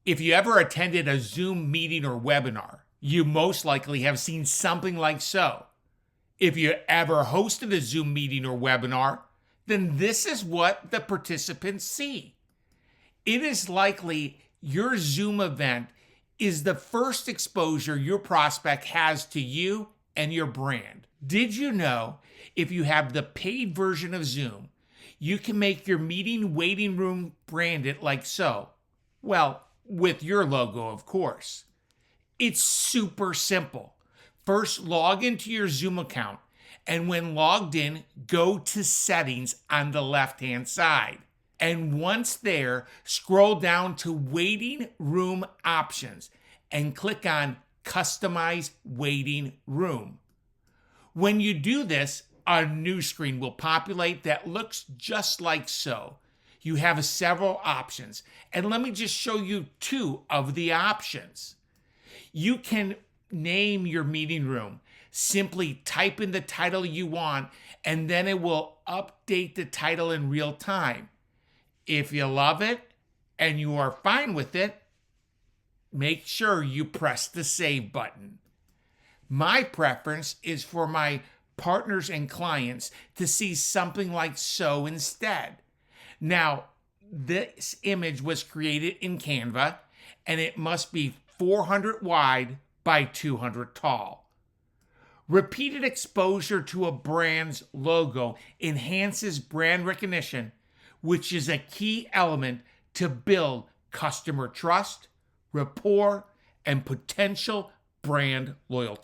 If you ever attended a Zoom meeting or webinar, you most likely have seen something like so. If you ever hosted a Zoom meeting or webinar, then this is what the participants see. It is likely your Zoom event is the first exposure your prospect has to you and your brand. Did you know if you have the paid version of Zoom, you can make your meeting waiting room branded like so? Well, with your logo, of course. It's super simple. First, log into your Zoom account, and when logged in, go to Settings on the left-hand side. And once there, scroll down to Waiting Room Options and click on Customize Waiting Room. When you do this, a new screen will populate that looks just like so. You have several options, and let me just show you two of the options. You can name your meeting room. Simply type in the title you want, and then it will update the title in real time. If you love it and you are fine with it, make sure you press the save button. My preference is for my partners and clients to see something like so instead. Now, this image was created in Canva, and it must be 400 wide by 200 tall. Repeated exposure to a brand's logo enhances brand recognition, which is a key element to build customer trust, rapport, and potential brand loyalty.